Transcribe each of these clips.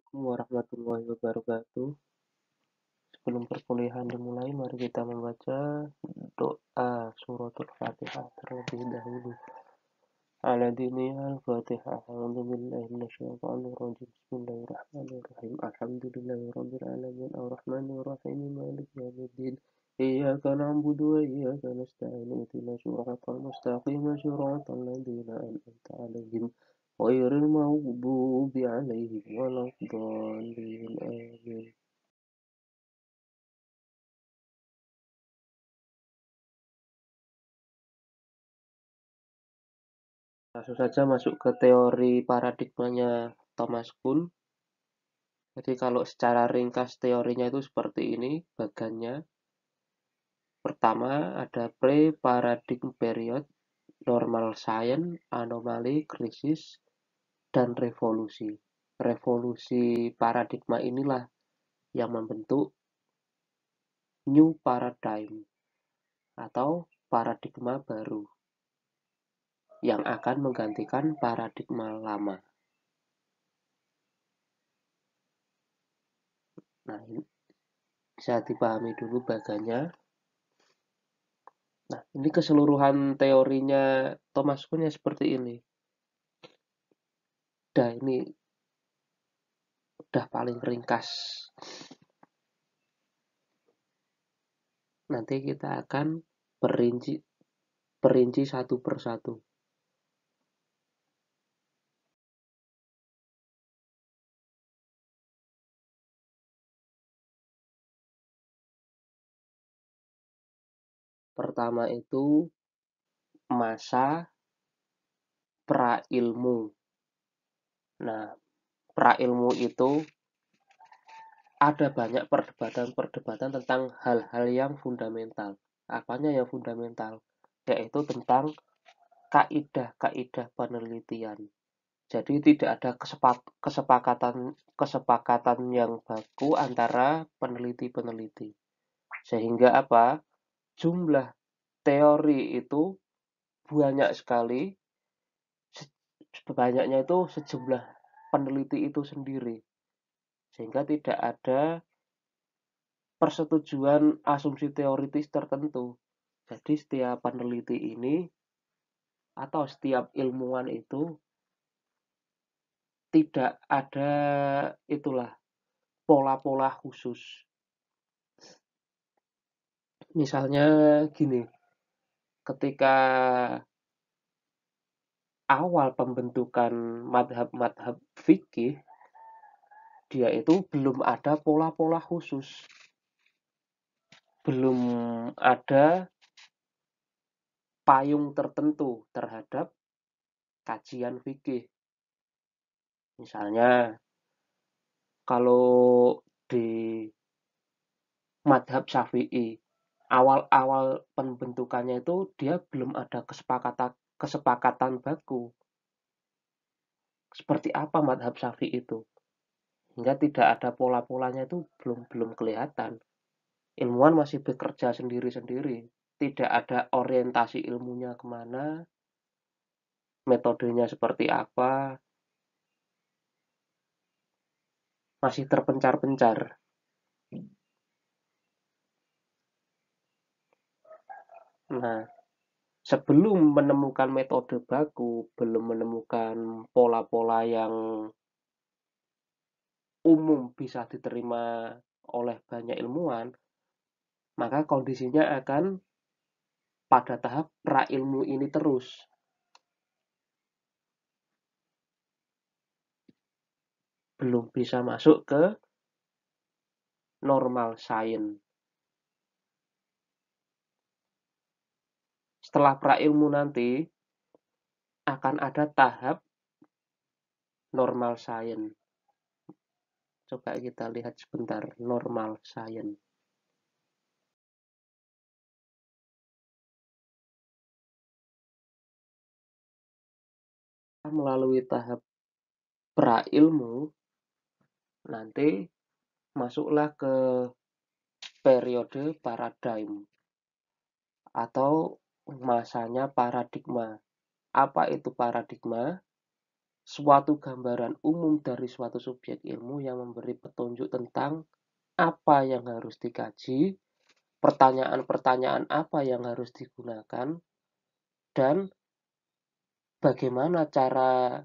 Assalamualaikum warahmatullahi wabarakatuh. Sebelum perkuliahan dimulai, mari kita membaca doa suratul Fatihah terlebih dahulu. Al-Fatihah. A'udzubillahi minasyaitonirrajim. Bismillahirrahmanirrahim. Alhamdulillahirabbil alamin arrahmanir rahim maliki yaumiddin. Iyyaka na'budu wa iyyaka nasta'in. Ihdinas siratal mustaqim siratal ladzina an'amta 'alaihim ghairil maghdubi 'alaihim waladdallin. Amin. Langsung saja masuk ke teori paradigmanya Thomas Kuhn. Jadi kalau secara ringkas teorinya itu seperti ini bagannya. Pertama ada pre-paradigm period, normal science, anomali, krisis, dan revolusi. Revolusi paradigma inilah yang membentuk new paradigm atau paradigma baru yang akan menggantikan paradigma lama. Nah, ini bisa dipahami dulu bagannya. Nah, ini keseluruhan teorinya Thomas Kuhn ya seperti ini. Ini udah paling ringkas. Nanti kita akan perinci satu persatu. Pertama itu masa prailmu. Nah, prailmu itu ada banyak perdebatan tentang hal-hal yang fundamental. Apanya yang fundamental? Yaitu tentang kaidah-kaidah penelitian. Jadi tidak ada kesepakatan yang baku antara peneliti-peneliti. Sehingga apa? Jumlah teori itu banyak sekali. Banyaknya itu sejumlah peneliti itu sendiri. Sehingga tidak ada persetujuan asumsi teoritis tertentu. Jadi setiap peneliti ini atau setiap ilmuwan itu tidak ada itulah pola-pola khusus. Misalnya gini, ketika awal pembentukan madhab fikih, dia itu belum ada pola-pola khusus. Belum ada payung tertentu terhadap kajian fikih. Misalnya, kalau di madhab Syafi'i, awal-awal pembentukannya itu dia belum ada kesepakatan baku. Seperti apa madhab Syafi'i itu? Hingga tidak ada pola-polanya itu belum kelihatan. Ilmuwan masih bekerja sendiri-sendiri. Tidak ada orientasi ilmunya kemana, metodenya seperti apa, masih terpencar-pencar. Nah, sebelum menemukan metode baku, belum menemukan pola-pola yang umum bisa diterima oleh banyak ilmuwan, maka kondisinya akan pada tahap prailmu ini terus. Belum bisa masuk ke normal science. Setelah prailmu nanti akan ada tahap normal science. Coba kita lihat sebentar normal science. Melalui tahap prailmu nanti masuklah ke periode paradigm atau masanya paradigma. Apa itu paradigma? suatu gambaran umum dari suatu subjek ilmu yang memberi petunjuk tentang apa yang harus dikaji, pertanyaan-pertanyaan apa yang harus digunakan, dan bagaimana cara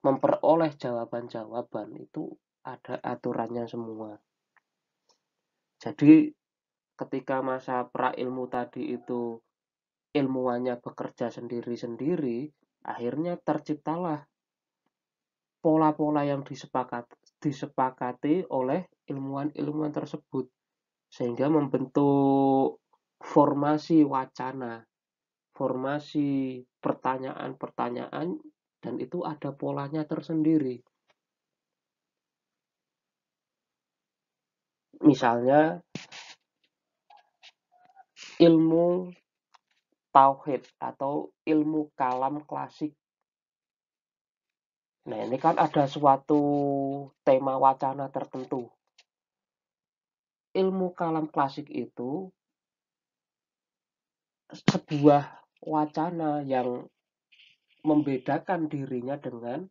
memperoleh jawaban-jawaban. Itu ada aturannya semua. Jadi ketika masa pra-ilmu tadi itu ilmuwannya bekerja sendiri-sendiri, akhirnya terciptalah pola-pola yang disepakati oleh ilmuwan-ilmuwan tersebut, sehingga membentuk formasi wacana, formasi pertanyaan-pertanyaan, dan itu ada polanya tersendiri. Misalnya ilmu tauhid atau ilmu kalam klasik. Nah, ini kan ada suatu tema wacana tertentu. Ilmu kalam klasik itu sebuah wacana yang membedakan dirinya dengan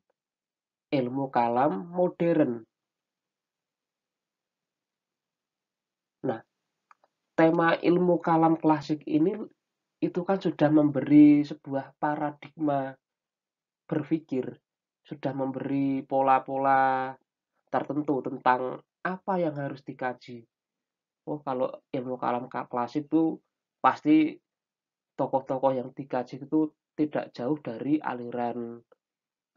ilmu kalam modern. Nah, tema ilmu kalam klasik ini itu kan sudah memberi sebuah paradigma berpikir, sudah memberi pola-pola tertentu tentang apa yang harus dikaji. Oh, kalau ilmu kalam klasik itu pasti tokoh-tokoh yang dikaji itu tidak jauh dari aliran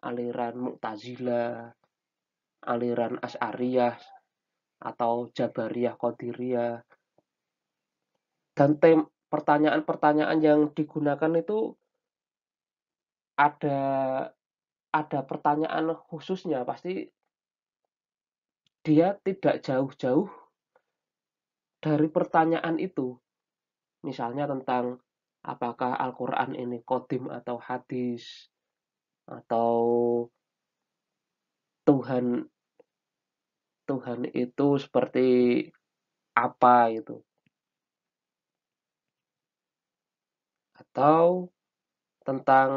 aliran Mu'tazilah, aliran Asy'ariyah atau Jabariyah Qadiriyah. Dan pertanyaan-pertanyaan yang digunakan itu ada ada pertanyaan khususnya, pasti dia tidak jauh-jauh dari pertanyaan itu. Misalnya tentang apakah Al-Quran ini qadim atau hadis, atau Tuhan Tuhan itu seperti apa itu, atau tentang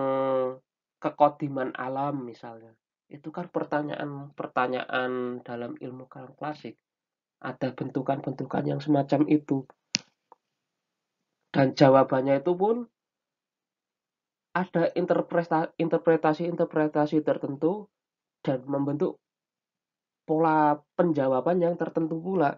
kekodiman alam misalnya. Itu kan pertanyaan-pertanyaan dalam ilmu kalam klasik. Ada bentukan-bentukan yang semacam itu. Dan jawabannya itu pun ada interpretasi-interpretasi tertentu dan membentuk pola penjawaban yang tertentu pula.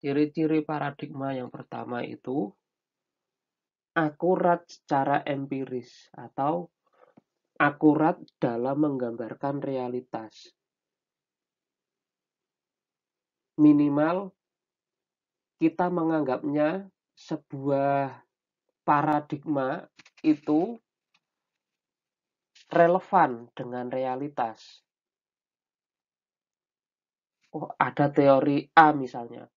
Ciri-ciri paradigma yang pertama itu akurat secara empiris atau akurat dalam menggambarkan realitas. Minimal kita menganggapnya sebuah paradigma itu relevan dengan realitas. Oh, ada teori A misalnya.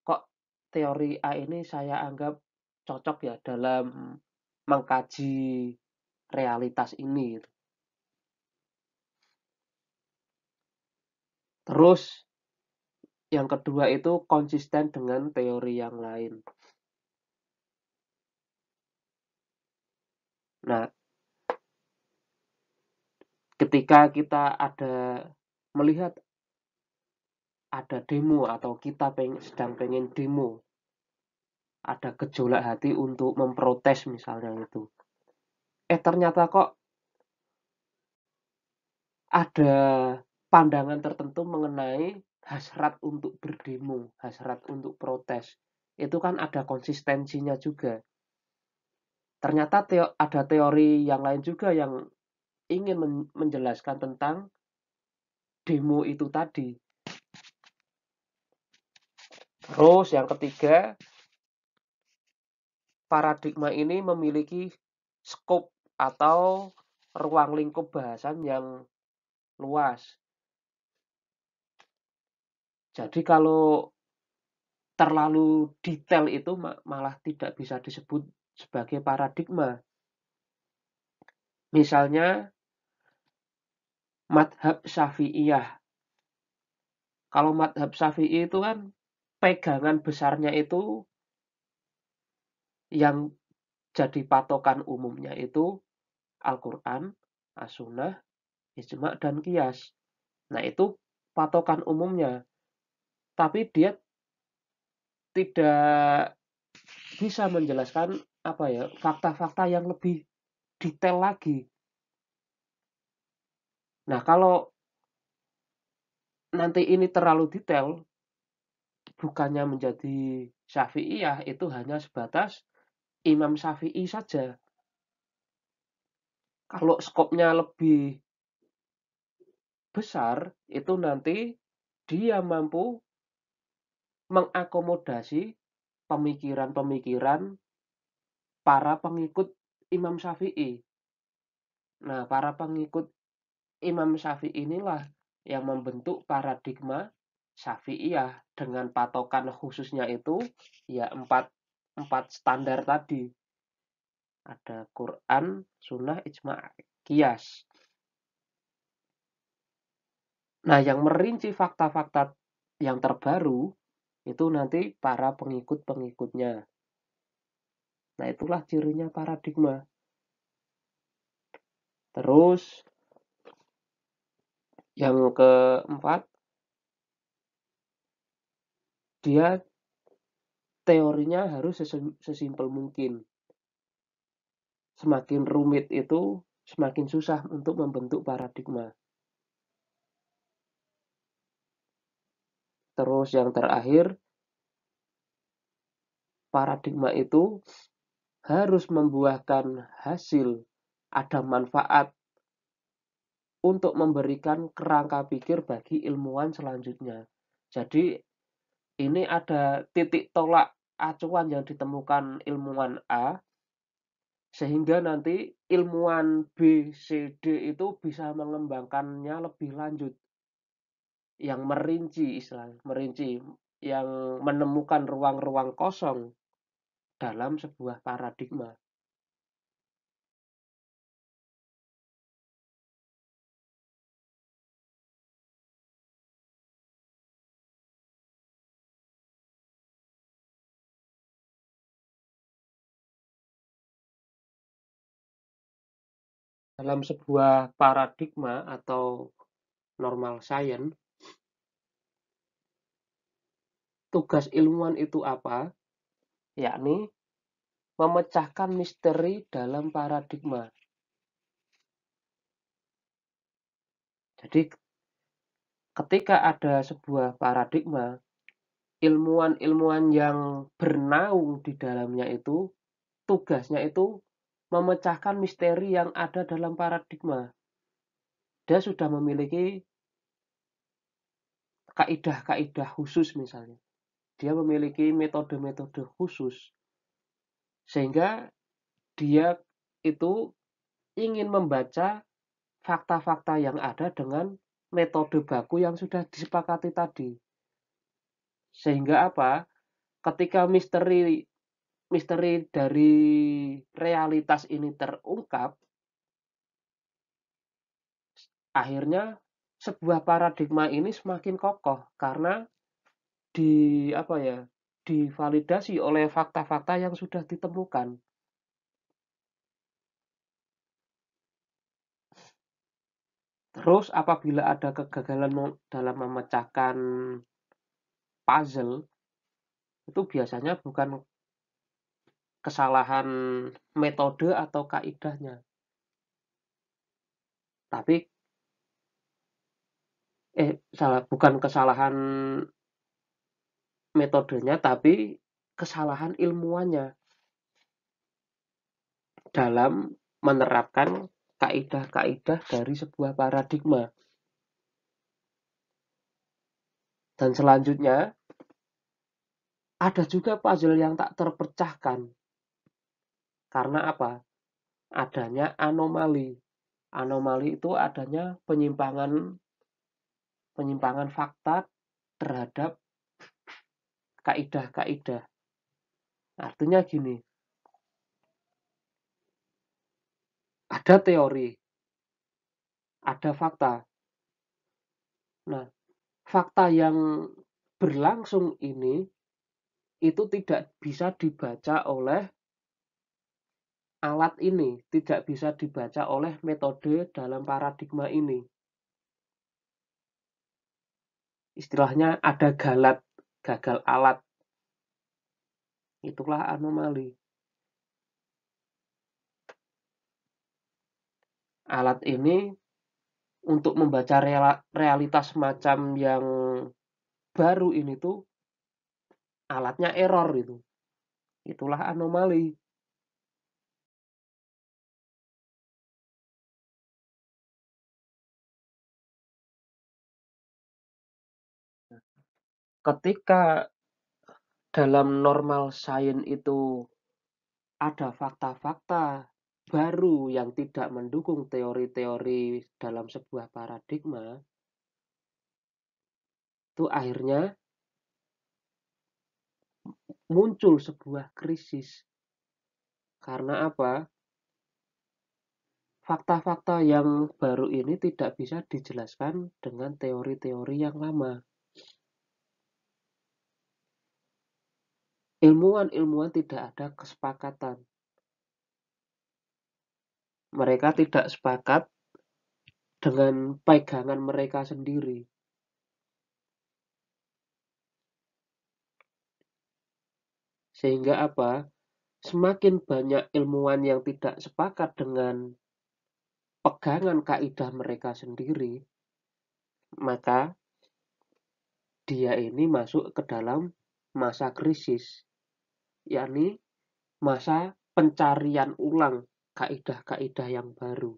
Kok teori A ini saya anggap cocok ya dalam mengkaji realitas ini. Terus yang kedua itu konsisten dengan teori yang lain. Nah, ketika kita melihat ada demo atau kita sedang pengen demo, ada gejolak hati untuk memprotes misalnya itu. Ternyata kok ada pandangan tertentu mengenai hasrat untuk berdemo, hasrat untuk protes. Itu kan ada konsistensinya juga. Ternyata ada teori yang lain juga yang ingin menjelaskan tentang demo itu tadi. Terus yang ketiga, paradigma ini memiliki skop atau ruang lingkup bahasan yang luas. Jadi kalau terlalu detail itu malah tidak bisa disebut sebagai paradigma. Misalnya madhab Syafi'iyah. Kalau madhab Syafi'i itu kan pegangan besarnya itu yang jadi patokan umumnya itu Al-Quran, As-Sunnah, Ijma' dan Qiyas. Nah itu patokan umumnya. Tapi dia tidak bisa menjelaskan apa ya fakta-fakta yang lebih detail lagi. Nah kalau nanti ini terlalu detail, bukannya menjadi Syafi'iyah itu hanya sebatas Imam Syafi'i saja. Kalau skopnya lebih besar, itu nanti dia mampu mengakomodasi pemikiran-pemikiran para pengikut Imam Syafi'i. Nah, para pengikut Imam Syafi'i inilah yang membentuk paradigma Syafi'iyah dengan patokan khususnya itu ya empat standar tadi. Ada Quran, Sunnah, Ijma', Qiyas. Nah, yang merinci fakta-fakta yang terbaru itu nanti para pengikut-pengikutnya. Nah, itulah cirinya paradigma. Terus yang keempat, dia teorinya harus sesimpel mungkin. Semakin rumit itu semakin susah untuk membentuk paradigma. Terus yang terakhir, paradigma itu harus membuahkan hasil, ada manfaat untuk memberikan kerangka pikir bagi ilmuwan selanjutnya. Jadi ini ada titik tolak acuan yang ditemukan ilmuwan A, sehingga nanti ilmuwan B, C, D itu bisa mengembangkannya lebih lanjut. Yang merinci istilahnya, merinci, yang menemukan ruang-ruang kosong dalam sebuah paradigma. Dalam sebuah paradigma atau normal science, tugas ilmuwan itu apa? Yakni memecahkan misteri dalam paradigma. Jadi ketika ada sebuah paradigma, ilmuwan-ilmuwan yang bernaung di dalamnya itu tugasnya itu memecahkan misteri yang ada dalam paradigma. Dia sudah memiliki kaidah-kaidah khusus misalnya. Dia memiliki metode-metode khusus. Sehingga dia itu ingin membaca fakta-fakta yang ada dengan metode baku yang sudah disepakati tadi. Sehingga apa? Ketika misteri misteri dari realitas ini terungkap, akhirnya sebuah paradigma ini semakin kokoh karena di apa ya? Divalidasi oleh fakta-fakta yang sudah ditemukan. Terus apabila ada kegagalan dalam memecahkan puzzle, itu biasanya bukan kesalahan metode atau kaidahnya, tapi bukan kesalahan metodenya, tapi kesalahan ilmuannya dalam menerapkan kaidah-kaidah dari sebuah paradigma. Dan selanjutnya, ada juga puzzle yang tak terpecahkan. Karena apa? Adanya anomali. Anomali itu adanya penyimpangan fakta terhadap kaidah-kaidah. Artinya gini, Ada teori, ada fakta. Nah, fakta yang berlangsung ini itu tidak bisa dibaca oleh alat ini, tidak bisa dibaca oleh metode dalam paradigma ini. Istilahnya ada gagal alat. Itulah anomali. Alat ini untuk membaca realitas semacam yang baru ini tuh alatnya error itu. Itulah anomali. Ketika dalam normal science itu ada fakta-fakta baru yang tidak mendukung teori-teori dalam sebuah paradigma, itu akhirnya muncul sebuah krisis. Karena apa? Fakta-fakta yang baru ini tidak bisa dijelaskan dengan teori-teori yang lama. Ilmuwan-ilmuwan tidak ada kesepakatan. Mereka tidak sepakat dengan pegangan mereka sendiri. Sehingga apa? Semakin banyak ilmuwan yang tidak sepakat dengan pegangan kaidah mereka sendiri, maka dia ini masuk ke dalam masa krisis, yakni masa pencarian ulang kaidah-kaidah yang baru.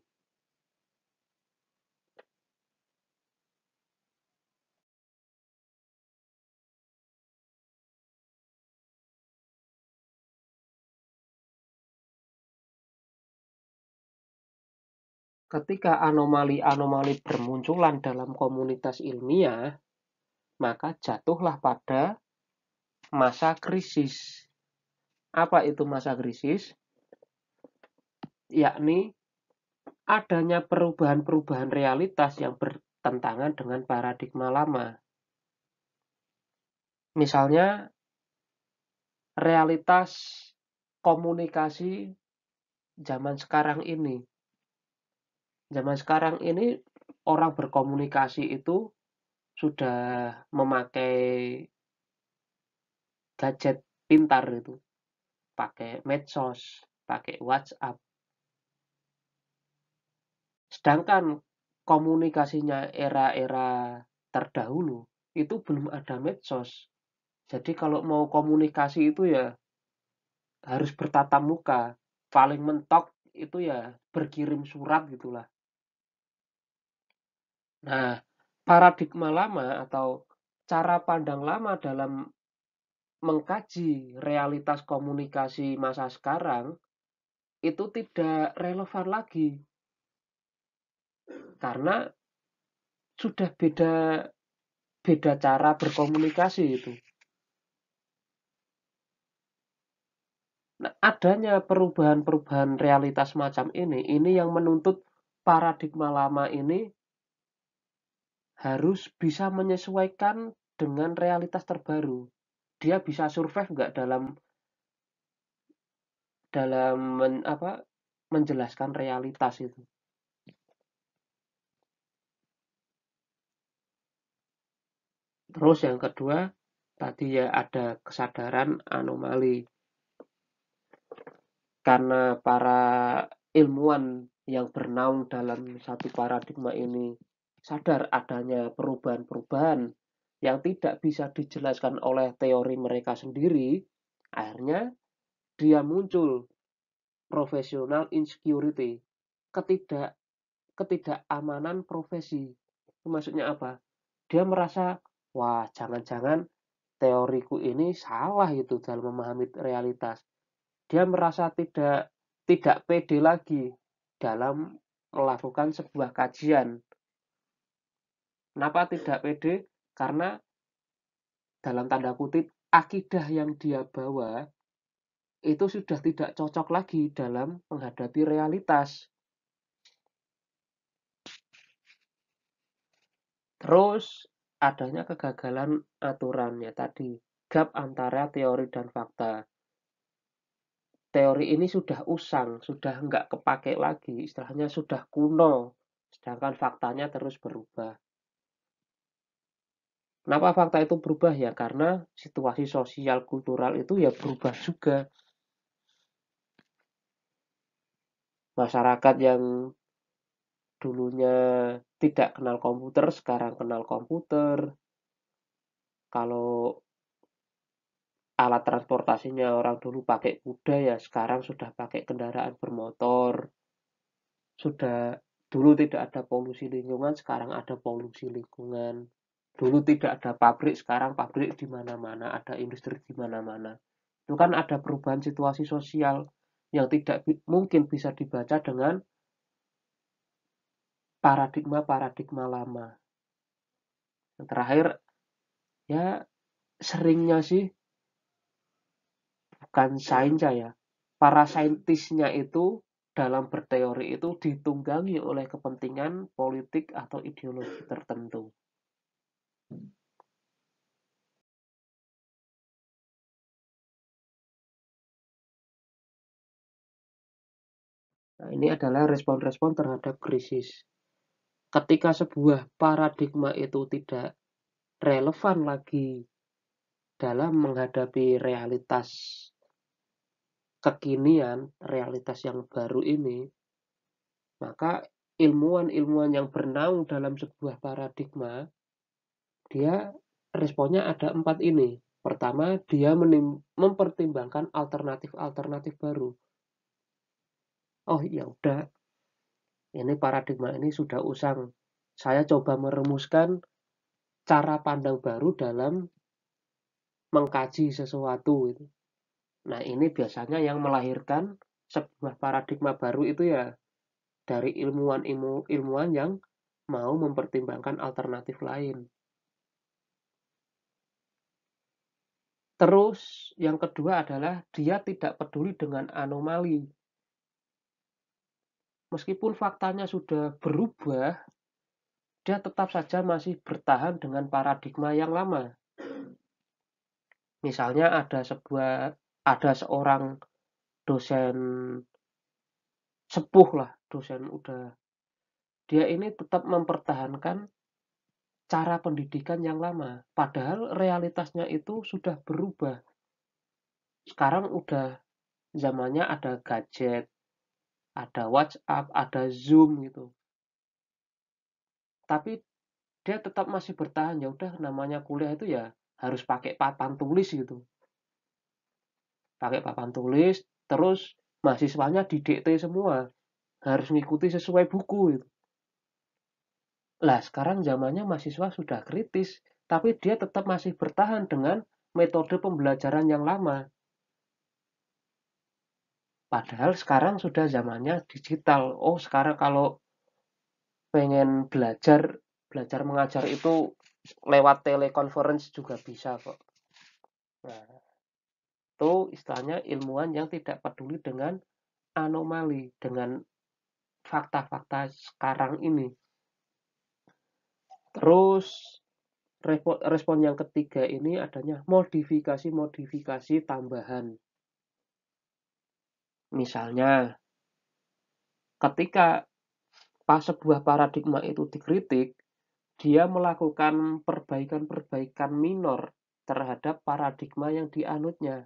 Ketika anomali-anomali bermunculan dalam komunitas ilmiah, maka jatuhlah pada masa krisis. Apa itu masa krisis? Yakni adanya perubahan-perubahan realitas yang bertentangan dengan paradigma lama. Misalnya, realitas komunikasi zaman sekarang ini. Zaman sekarang ini orang berkomunikasi itu sudah memakai gadget pintar itu, pakai medsos, pakai WhatsApp. Sedangkan komunikasinya era-era terdahulu itu belum ada medsos. Jadi kalau mau komunikasi itu ya harus bertatap muka. Paling mentok itu ya berkirim surat gitulah. Nah, paradigma lama atau cara pandang lama dalam mengkaji realitas komunikasi masa sekarang itu tidak relevan lagi karena sudah beda beda cara berkomunikasi itu. Nah, adanya perubahan-perubahan realitas macam ini yang menuntut paradigma lama ini harus bisa menyesuaikan dengan realitas terbaru. Dia bisa survive nggak dalam dalam menjelaskan realitas itu. Terus yang kedua, tadi ya ada kesadaran anomali. Karena para ilmuwan yang bernaung dalam satu paradigma ini sadar adanya perubahan-perubahan yang tidak bisa dijelaskan oleh teori mereka sendiri, akhirnya dia muncul professional insecurity, ketidak ketidakamanan profesi. Maksudnya apa? Dia merasa, wah jangan-jangan teoriku ini salah itu dalam memahami realitas. Dia merasa tidak pede lagi dalam melakukan sebuah kajian. Kenapa tidak pede? Karena dalam tanda kutip akidah yang dia bawa itu sudah tidak cocok lagi dalam menghadapi realitas. Terus adanya kegagalan aturannya tadi, gap antara teori dan fakta. Teori ini sudah usang, sudah nggak kepake lagi, istilahnya sudah kuno, sedangkan faktanya terus berubah. Kenapa fakta itu berubah ya? Karena situasi sosial kultural itu ya berubah juga. Masyarakat yang dulunya tidak kenal komputer, sekarang kenal komputer. Kalau alat transportasinya orang dulu pakai kuda ya sekarang sudah pakai kendaraan bermotor. Sudah dulu tidak ada polusi lingkungan, sekarang ada polusi lingkungan. Dulu tidak ada pabrik, sekarang pabrik di mana-mana, ada industri di mana-mana. Itu kan ada perubahan situasi sosial yang tidak mungkin bisa dibaca dengan paradigma-paradigma lama. Yang terakhir, ya seringnya sih bukan sains ya, para saintisnya itu dalam berteori itu ditunggangi oleh kepentingan politik atau ideologi tertentu. Nah, ini adalah respon-respon terhadap krisis. Ketika sebuah paradigma itu tidak relevan lagi dalam menghadapi realitas kekinian, realitas yang baru ini, maka ilmuwan-ilmuwan yang bernaung dalam sebuah paradigma, dia responnya ada 4 ini. Pertama, dia mempertimbangkan alternatif-alternatif baru. Oh ya udah, ini paradigma ini sudah usang. Saya coba merumuskan cara pandang baru dalam mengkaji sesuatu. Nah, ini biasanya yang melahirkan sebuah paradigma baru itu ya dari ilmuwan yang mau mempertimbangkan alternatif lain. Terus yang kedua adalah dia tidak peduli dengan anomali. Meskipun faktanya sudah berubah, dia tetap saja masih bertahan dengan paradigma yang lama. Misalnya ada seorang dosen sepuh lah, dosen udah dia ini tetap mempertahankan cara pendidikan yang lama. Padahal realitasnya itu sudah berubah. Sekarang udah zamannya ada gadget, ada WhatsApp, ada Zoom gitu. Tapi dia tetap masih bertahan ya udah namanya kuliah itu ya harus pakai papan tulis gitu. Pakai papan tulis terus mahasiswanya didikte semua, harus mengikuti sesuai buku gitu. Lah sekarang zamannya mahasiswa sudah kritis, tapi dia tetap masih bertahan dengan metode pembelajaran yang lama. Padahal sekarang sudah zamannya digital. Oh, sekarang kalau pengen belajar mengajar itu lewat telekonferensi juga bisa kok. Nah, itu istilahnya ilmuwan yang tidak peduli dengan anomali, dengan fakta-fakta sekarang ini. Terus respon yang ketiga ini adanya modifikasi-modifikasi tambahan. Misalnya, ketika pas sebuah paradigma itu dikritik, dia melakukan perbaikan-perbaikan minor terhadap paradigma yang dianutnya.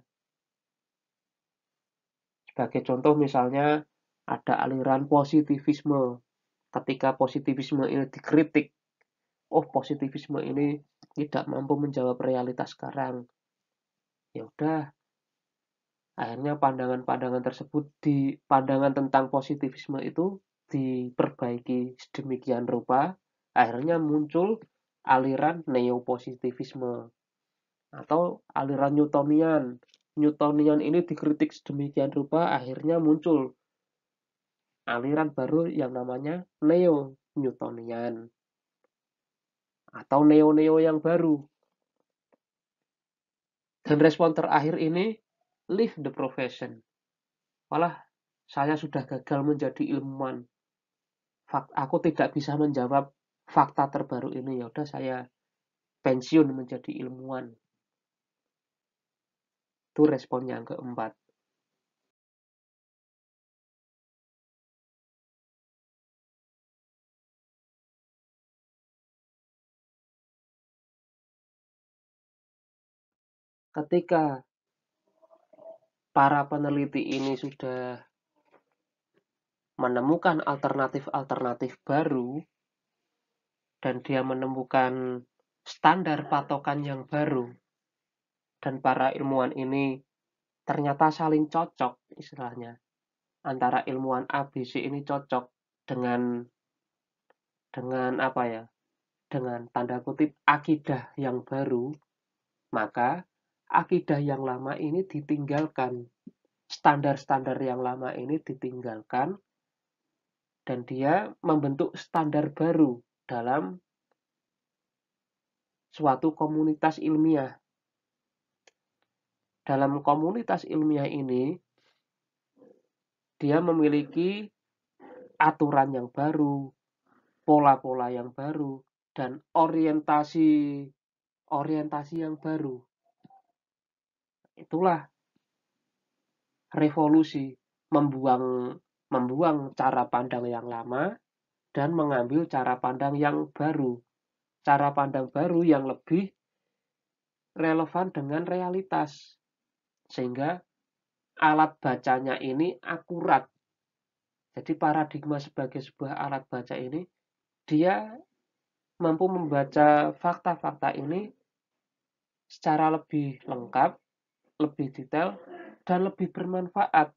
Sebagai contoh misalnya ada aliran positivisme. Ketika positivisme ini dikritik, oh positivisme ini tidak mampu menjawab realitas sekarang. Ya udah, akhirnya pandangan-pandangan tersebut di pandangan tentang positivisme itu diperbaiki sedemikian rupa, akhirnya muncul aliran neopositivisme atau aliran Newtonian. Newtonian ini dikritik sedemikian rupa, akhirnya muncul aliran baru yang namanya neo-Newtonian atau neo-neo yang baru. Dan respon terakhir ini, leave the profession. Malah saya sudah gagal menjadi ilmuwan. Aku tidak bisa menjawab fakta terbaru ini, ya udah saya pensiun menjadi ilmuwan. Itu respon yang keempat. Ketika para peneliti ini sudah menemukan alternatif-alternatif baru dan dia menemukan standar patokan yang baru dan para ilmuwan ini ternyata saling cocok istilahnya. Antara ilmuwan A, B, C ini cocok dengan apa ya? Dengan tanda kutip akidah yang baru, maka akidah yang lama ini ditinggalkan. Standar-standar yang lama ini ditinggalkan dan dia membentuk standar baru dalam suatu komunitas ilmiah. Dalam komunitas ilmiah ini, dia memiliki aturan yang baru, pola-pola yang baru, dan orientasi yang baru. Itulah revolusi, membuang cara pandang yang lama dan mengambil cara pandang yang baru. Cara pandang baru yang lebih relevan dengan realitas. Sehingga alat bacanya ini akurat. Jadi paradigma sebagai sebuah alat baca ini, dia mampu membaca fakta-fakta ini secara lebih lengkap, lebih detail, dan lebih bermanfaat.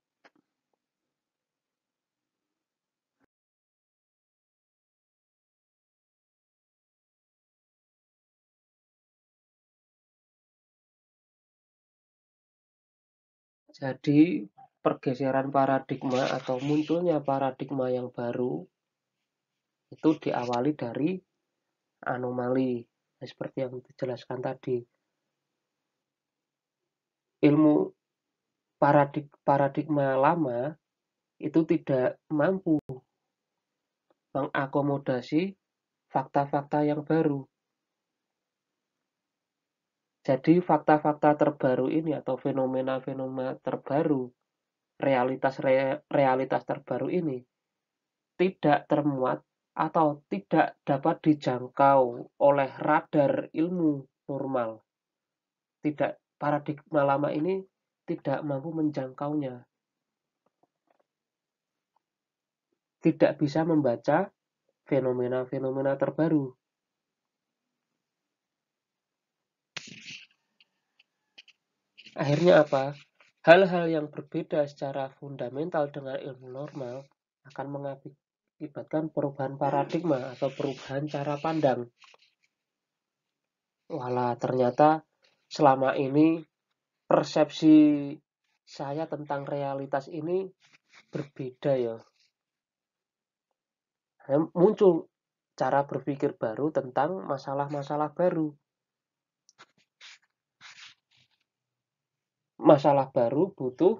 Jadi pergeseran paradigma atau munculnya paradigma yang baru itu diawali dari anomali, seperti yang dijelaskan tadi. Ilmu paradigma lama itu tidak mampu mengakomodasi fakta-fakta yang baru. Jadi fakta-fakta terbaru ini atau fenomena-fenomena terbaru, realitas terbaru ini tidak termuat atau tidak dapat dijangkau oleh radar ilmu normal. Tidak, paradigma lama ini tidak mampu menjangkaunya. Tidak bisa membaca fenomena-fenomena terbaru. Akhirnya apa? Hal-hal yang berbeda secara fundamental dengan ilmu normal akan mengakibatkan perubahan paradigma atau perubahan cara pandang. Walah, ternyata selama ini persepsi saya tentang realitas ini berbeda ya. Muncul cara berpikir baru tentang masalah-masalah baru. Masalah baru butuh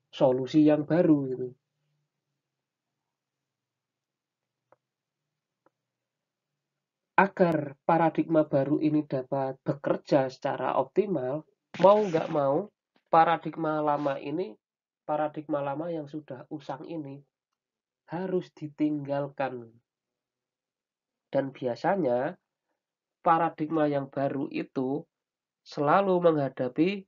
solusi yang baru gitu. Agar paradigma baru ini dapat bekerja secara optimal, mau nggak mau paradigma lama yang sudah usang ini harus ditinggalkan. Dan biasanya paradigma yang baru itu selalu menghadapi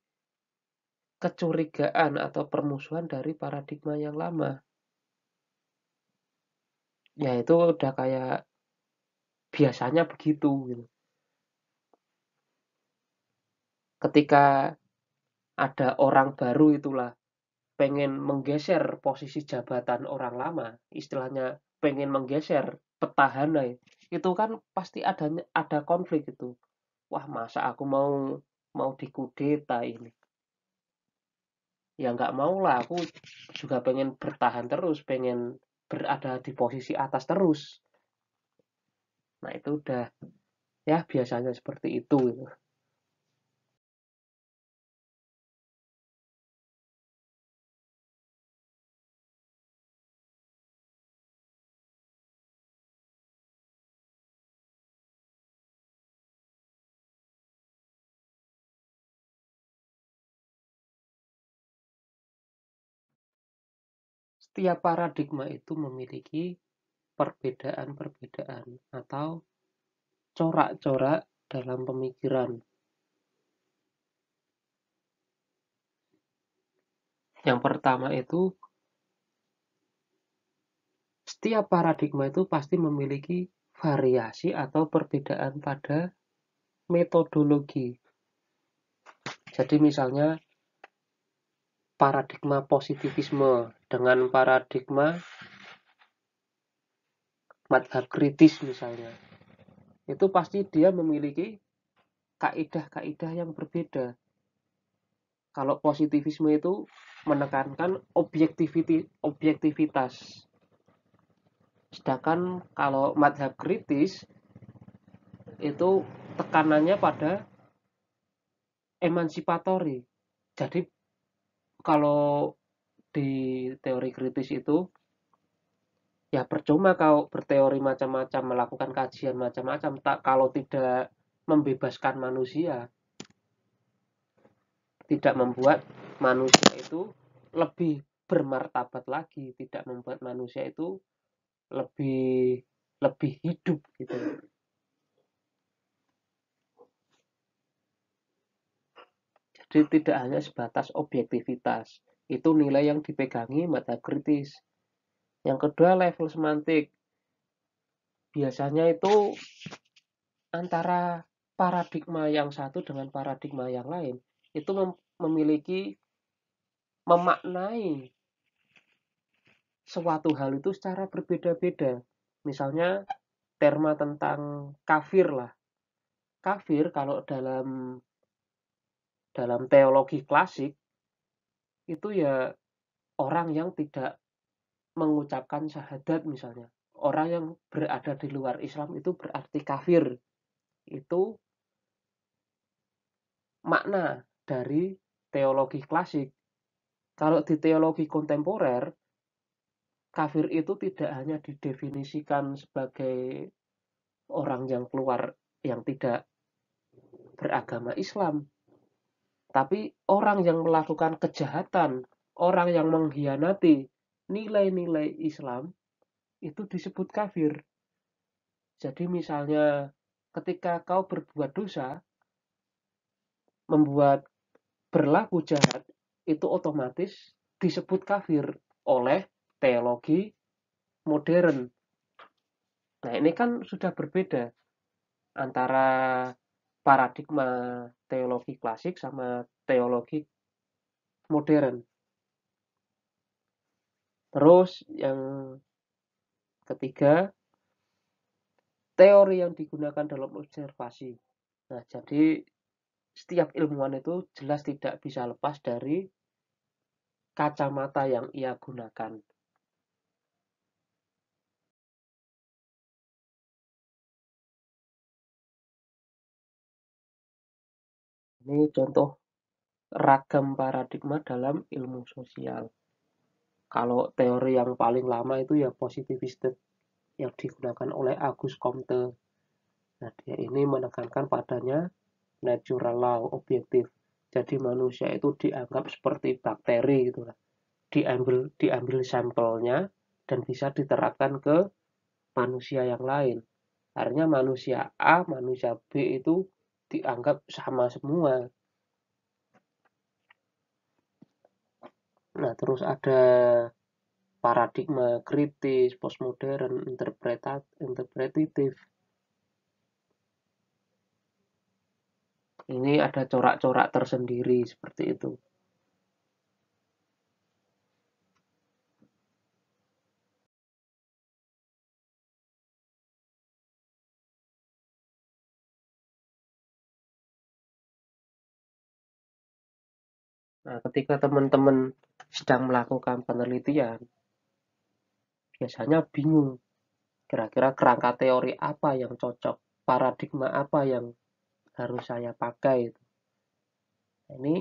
kecurigaan atau permusuhan dari paradigma yang lama. Ya itu udah kayak biasanya begitu gitu. Ketika ada orang baru itulah pengen menggeser posisi jabatan orang lama, istilahnya pengen menggeser petahana, itu kan pasti ada konflik itu. Wah, masa aku mau dikudeta ini? Ya nggak mau lah, aku juga pengen bertahan terus, pengen berada di posisi atas terus. Nah itu udah ya biasanya seperti itu gitu. Setiap paradigma itu memiliki perbedaan-perbedaan atau corak-corak dalam pemikiran. Yang pertama itu, setiap paradigma itu pasti memiliki variasi atau perbedaan pada metodologi. Jadi misalnya paradigma positivisme dengan paradigma madhab kritis misalnya. Itu pasti dia memiliki kaidah-kaidah yang berbeda. Kalau positivisme itu menekankan objektivitas. Sedangkan kalau madhab kritis itu tekanannya pada emansipatory. Jadi kalau di teori kritis itu ya percuma kau berteori macam-macam, melakukan kajian macam-macam kalau tidak membebaskan manusia, tidak membuat manusia itu lebih bermartabat lagi, tidak membuat manusia itu lebih lebih hidup gitu. Jadi tidak hanya sebatas objektivitas. Itu nilai yang dipegangi madhab kritis. Yang kedua level semantik. Biasanya itu antara paradigma yang satu dengan paradigma yang lain itu memiliki memaknai suatu hal itu secara berbeda-beda. Misalnya terma tentang kafir lah. Kafir kalau dalam teologi klasik itu ya orang yang tidak mengucapkan syahadat misalnya. Orang yang berada di luar Islam itu berarti kafir. Itu makna dari teologi klasik. Kalau di teologi kontemporer, kafir itu tidak hanya didefinisikan sebagai orang yang keluar yang tidak beragama Islam, tapi orang yang melakukan kejahatan, orang yang mengkhianati nilai-nilai Islam itu disebut kafir. Jadi misalnya ketika kau berbuat dosa, membuat berlaku jahat, itu otomatis disebut kafir oleh teologi modern. Nah, ini kan sudah berbeda antara paradigma teologi klasik sama teologi modern. Terus yang ketiga, teori yang digunakan dalam observasi. Nah, jadi setiap ilmuwan itu jelas tidak bisa lepas dari kacamata yang ia gunakan. Ini contoh ragam paradigma dalam ilmu sosial. Kalau teori yang paling lama itu ya positivistik yang digunakan oleh Auguste Comte. Nah, dia ini menekankan padanya natural law, objektif. Jadi manusia itu dianggap seperti bakteri gitu lah. Diambil sampelnya dan bisa diterapkan ke manusia yang lain. Artinya manusia A, manusia B itu dianggap sama semua. Nah, terus ada paradigma kritis, postmodern, interpretatif. Ini ada corak-corak tersendiri seperti itu. Nah, ketika teman-teman sedang melakukan penelitian, biasanya bingung kira-kira kerangka teori apa yang cocok, paradigma apa yang harus saya pakai. Ini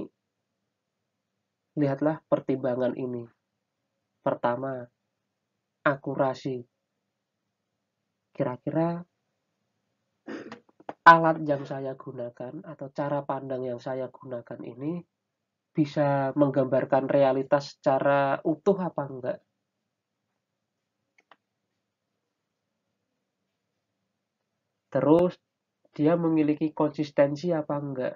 lihatlah pertimbangan ini. Pertama, akurasi. Kira-kira alat yang saya gunakan atau cara pandang yang saya gunakan ini bisa menggambarkan realitas secara utuh apa enggak. Terus dia memiliki konsistensi apa enggak,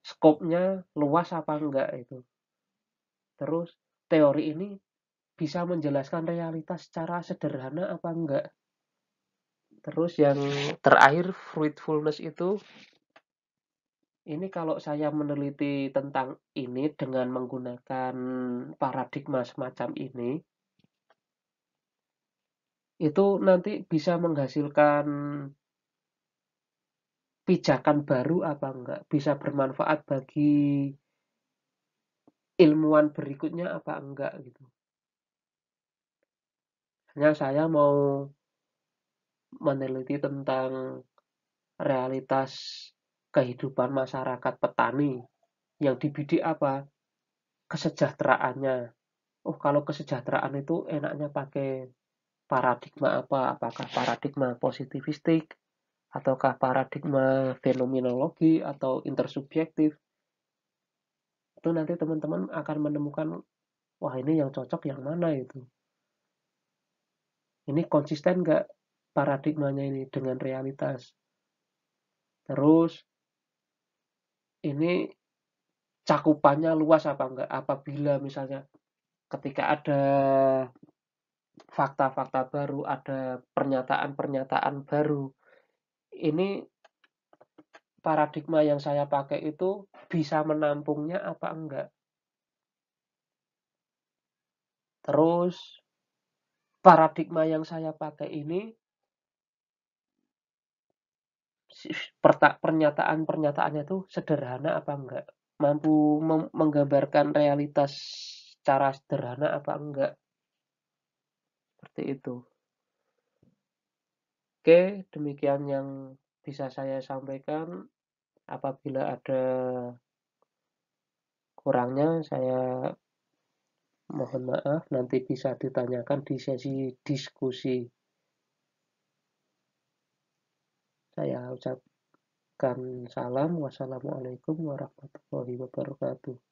skopnya luas apa enggak itu. Terus teori ini bisa menjelaskan realitas secara sederhana apa enggak. Terus yang terakhir fruitfulness itu, ini kalau saya meneliti tentang ini dengan menggunakan paradigma semacam ini, itu nanti bisa menghasilkan pijakan baru apa enggak, bisa bermanfaat bagi ilmuwan berikutnya apa enggak gitu. Hanya saya mau meneliti tentang realitas kehidupan masyarakat petani yang dibidik apa? Kesejahteraannya. Oh, kalau kesejahteraan itu enaknya pakai paradigma apa? Apakah paradigma positivistik ataukah paradigma fenomenologi atau intersubjektif? Itu nanti teman-teman akan menemukan, wah ini yang cocok yang mana itu. Ini konsisten nggak paradigmanya ini dengan realitas. Terus ini cakupannya luas apa enggak? Apabila misalnya ketika ada fakta-fakta baru, ada pernyataan-pernyataan baru, ini paradigma yang saya pakai itu bisa menampungnya apa enggak? Terus paradigma yang saya pakai ini pernyataan-pernyataannya itu sederhana apa enggak? Mampu menggambarkan realitas secara sederhana apa enggak? Seperti itu. Oke, demikian yang bisa saya sampaikan. Apabila ada kurangnya, saya mohon maaf. Nanti bisa ditanyakan di sesi diskusi. Saya ucapkan salam. Wassalamualaikum warahmatullahi wabarakatuh.